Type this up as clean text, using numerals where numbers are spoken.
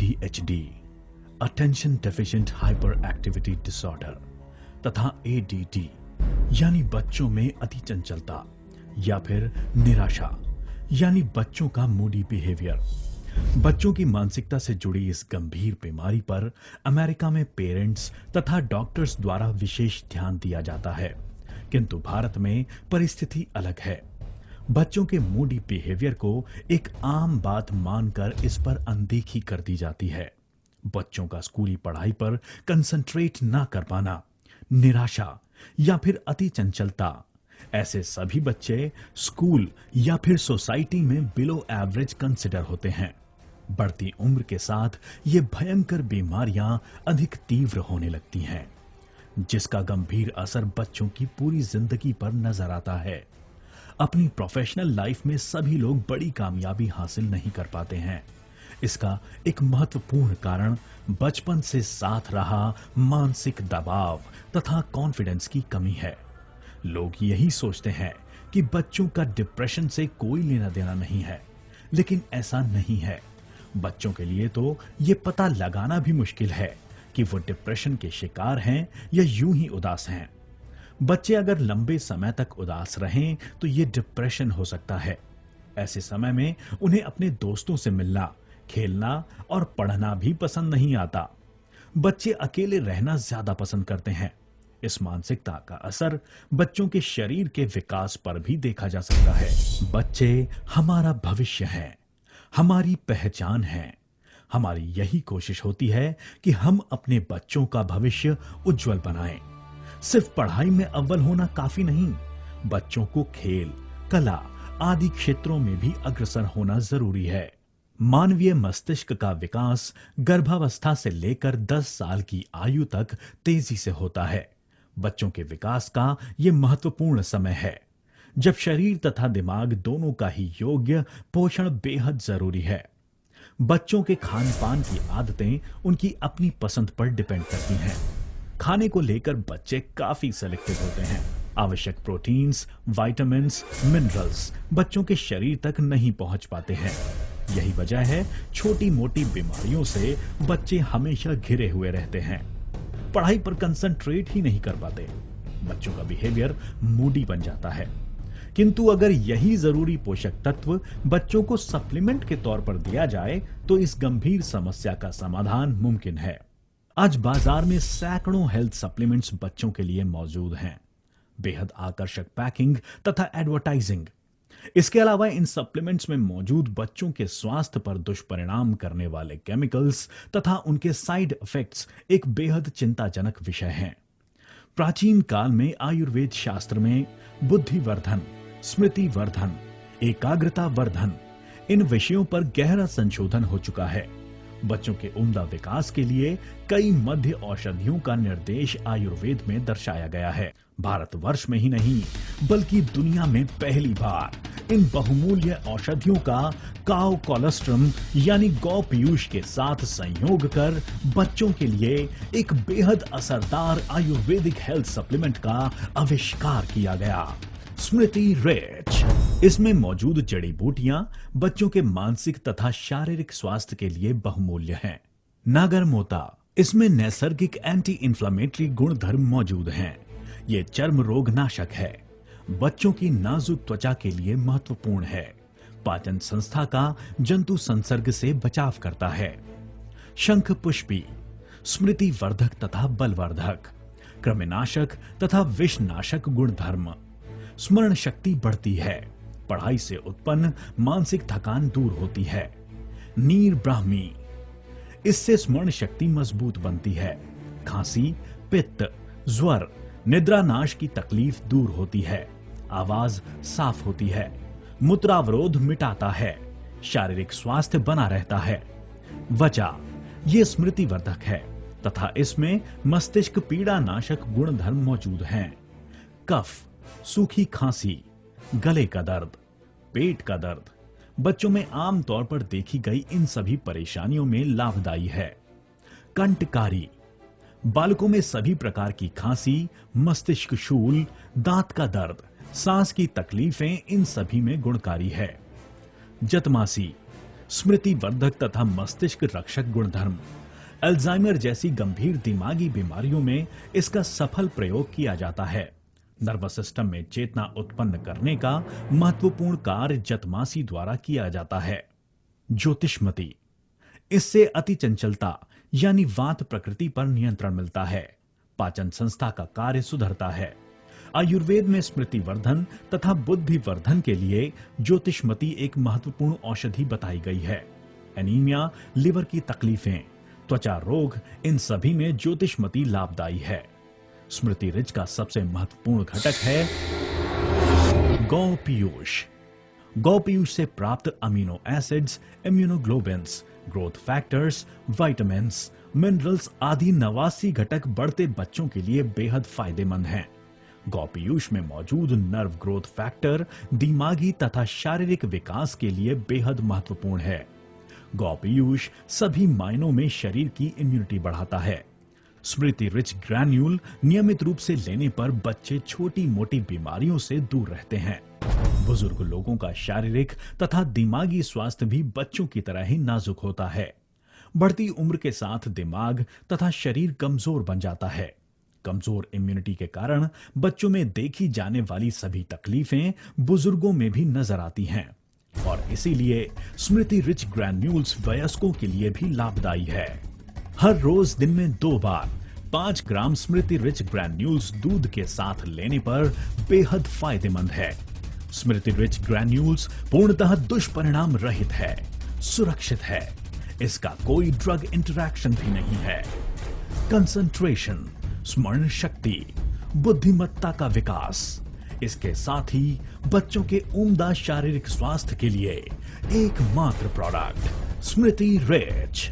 ADHD, attention deficient hyper activity disorder तथा ADD यानी बच्चों में अति चंचलता या फिर निराशा यानी बच्चों का मूडी बिहेवियर। बच्चों की मानसिकता से जुड़ी इस गंभीर बीमारी पर अमेरिका में पेरेंट्स तथा डॉक्टर्स द्वारा विशेष ध्यान दिया जाता है, किंतु भारत में परिस्थिति अलग है। बच्चों के मूडी बिहेवियर को एक आम बात मानकर इस पर अनदेखी कर दी जाती है। बच्चों का स्कूली पढ़ाई पर कंसंट्रेट ना कर पाना, निराशा या फिर अति चंचलता, ऐसे सभी बच्चे स्कूल या फिर सोसाइटी में बिलो एवरेज कंसिडर होते हैं। बढ़ती उम्र के साथ ये भयंकर बीमारियां अधिक तीव्र होने लगती हैं, जिसका गंभीर असर बच्चों की पूरी जिंदगी पर नजर आता है। अपनी प्रोफेशनल लाइफ में सभी लोग बड़ी कामयाबी हासिल नहीं कर पाते हैं। इसका एक महत्वपूर्ण कारण बचपन से साथ रहा मानसिक दबाव तथा कॉन्फिडेंस की कमी है। लोग यही सोचते हैं कि बच्चों का डिप्रेशन से कोई लेना देना नहीं है, लेकिन ऐसा नहीं है। बच्चों के लिए तो ये पता लगाना भी मुश्किल है कि वो डिप्रेशन के शिकार हैं या यूं ही उदास हैं। बच्चे अगर लंबे समय तक उदास रहें तो ये डिप्रेशन हो सकता है। ऐसे समय में उन्हें अपने दोस्तों से मिलना, खेलना और पढ़ना भी पसंद नहीं आता। बच्चे अकेले रहना ज्यादा पसंद करते हैं। इस मानसिकता का असर बच्चों के शरीर के विकास पर भी देखा जा सकता है। बच्चे हमारा भविष्य हैं, हमारी पहचान है। हमारी यही कोशिश होती है कि हम अपने बच्चों का भविष्य उज्जवल बनाएं। सिर्फ पढ़ाई में अव्वल होना काफी नहीं, बच्चों को खेल, कला आदि क्षेत्रों में भी अग्रसर होना जरूरी है। मानवीय मस्तिष्क का विकास गर्भावस्था से लेकर 10 साल की आयु तक तेजी से होता है। बच्चों के विकास का यह महत्वपूर्ण समय है, जब शरीर तथा दिमाग दोनों का ही योग्य पोषण बेहद जरूरी है। बच्चों के खान पान की आदतें उनकी अपनी पसंद पर डिपेंड करती हैं। खाने को लेकर बच्चे काफी सेलेक्टिव होते हैं। आवश्यक प्रोटीन्स, विटामिन्स, मिनरल्स बच्चों के शरीर तक नहीं पहुंच पाते हैं। यही वजह है छोटी मोटी बीमारियों से बच्चे हमेशा घिरे हुए रहते हैं। पढ़ाई पर कंसंट्रेट ही नहीं कर पाते। बच्चों का बिहेवियर मूडी बन जाता है। किंतु अगर यही जरूरी पोषक तत्व बच्चों को सप्लीमेंट के तौर पर दिया जाए तो इस गंभीर समस्या का समाधान मुमकिन है। आज बाजार में सैकड़ों हेल्थ सप्लीमेंट्स बच्चों के लिए मौजूद हैं। बेहद आकर्षक पैकिंग तथा एडवर्टाइजिंग। इसके अलावा इन सप्लीमेंट्स में मौजूद बच्चों के स्वास्थ्य पर दुष्परिणाम करने वाले केमिकल्स तथा उनके साइड इफेक्ट्स एक बेहद चिंताजनक विषय हैं। प्राचीन काल में आयुर्वेद शास्त्र में बुद्धिवर्धन, स्मृति वर्धन, एकाग्रता वर्धन इन विषयों पर गहरा संशोधन हो चुका है। बच्चों के उम्दा विकास के लिए कई मध्य औषधियों का निर्देश आयुर्वेद में दर्शाया गया है। भारतवर्ष में ही नहीं बल्कि दुनिया में पहली बार इन बहुमूल्य औषधियों का काउ कोलोस्ट्रम यानी गौ पीयूष के साथ संयोग कर बच्चों के लिए एक बेहद असरदार आयुर्वेदिक हेल्थ सप्लीमेंट का आविष्कार किया गया, स्मृति रिच। इसमें मौजूद जड़ी बूटियां बच्चों के मानसिक तथा शारीरिक स्वास्थ्य के लिए बहुमूल्य हैं। नागर मोता, इसमें नैसर्गिक एंटी इंफ्लेमेटरी गुणधर्म मौजूद हैं। ये चर्म रोग नाशक है। बच्चों की नाजुक त्वचा के लिए महत्वपूर्ण है। पाचन संस्था का जंतु संसर्ग से बचाव करता है। शंख पुष्पी, स्मृति वर्धक तथा बलवर्धक, कृमिनाशक तथा विषनाशक गुणधर्म। स्मरण शक्ति बढ़ती है। पढ़ाई से उत्पन्न मानसिक थकान दूर होती है। नीर ब्राह्मी, इससे स्मरण शक्ति मजबूत बनती है। खांसी, पित्त, ज्वर, निद्रा नाश की तकलीफ दूर होती है। आवाज साफ होती है। मूत्रावरोध मिटाता है। शारीरिक स्वास्थ्य बना रहता है। वचा, ये स्मृति वर्धक है तथा इसमें मस्तिष्क पीड़ा नाशक गुणधर्म मौजूद हैं। कफ, सूखी खांसी, गले का दर्द, पेट का दर्द बच्चों में आमतौर पर देखी गई इन सभी परेशानियों में लाभदायी है। कंटकारी, बालकों में सभी प्रकार की खांसी, मस्तिष्क शूल, दांत का दर्द, सांस की तकलीफें इन सभी में गुणकारी है। जतमासी, स्मृति वर्धक तथा मस्तिष्क रक्षक गुणधर्म। अल्जाइमर जैसी गंभीर दिमागी बीमारियों में इसका सफल प्रयोग किया जाता है। नर्वस सिस्टम में चेतना उत्पन्न करने का महत्वपूर्ण कार्य जतमासी द्वारा किया जाता है। ज्योतिष्मति, इससे अति चंचलता यानी वात प्रकृति पर नियंत्रण मिलता है। पाचन संस्था का कार्य सुधरता है। आयुर्वेद में स्मृति वर्धन तथा बुद्धि वर्धन के लिए ज्योतिष्मति एक महत्वपूर्ण औषधि बताई गई है। एनीमिया, लिवर की तकलीफें, त्वचा रोग, इन सभी में ज्योतिष्मति लाभदायी है। स्मृति रिच का सबसे महत्वपूर्ण घटक है गौ पीयूष। गौ पीयूष से प्राप्त amino acids, immunoglobins, growth factors, vitamins, minerals आदि 89 घटक बढ़ते बच्चों के लिए बेहद फायदेमंद हैं। गौ पीयूष में मौजूद नर्व ग्रोथ फैक्टर दिमागी तथा शारीरिक विकास के लिए बेहद महत्वपूर्ण है। गौ पीयूष सभी मायनों में शरीर की इम्यूनिटी बढ़ाता है। स्मृति रिच ग्रैन्यूल नियमित रूप से लेने पर बच्चे छोटी मोटी बीमारियों से दूर रहते हैं। बुजुर्ग लोगों का शारीरिक तथा दिमागी स्वास्थ्य भी बच्चों की तरह ही नाजुक होता है। बढ़ती उम्र के साथ दिमाग तथा शरीर कमजोर बन जाता है। कमजोर इम्यूनिटी के कारण बच्चों में देखी जाने वाली सभी तकलीफें बुजुर्गों में भी नजर आती हैं और इसीलिए स्मृति रिच ग्रैन्यूल्स वयस्कों के लिए भी लाभदायी है। हर रोज दिन में 2 बार 5 ग्राम स्मृति रिच ग्रैन्यूल्स दूध के साथ लेने पर बेहद फायदेमंद है। स्मृति रिच ग्रैन्यूल्स पूर्णतः दुष्परिणाम रहित है, सुरक्षित है। इसका कोई ड्रग इंटरैक्शन भी नहीं है। कंसंट्रेशन, स्मरण शक्ति, बुद्धिमत्ता का विकास, इसके साथ ही बच्चों के उम्दा शारीरिक स्वास्थ्य के लिए एकमात्र प्रोडक्ट स्मृति रिच।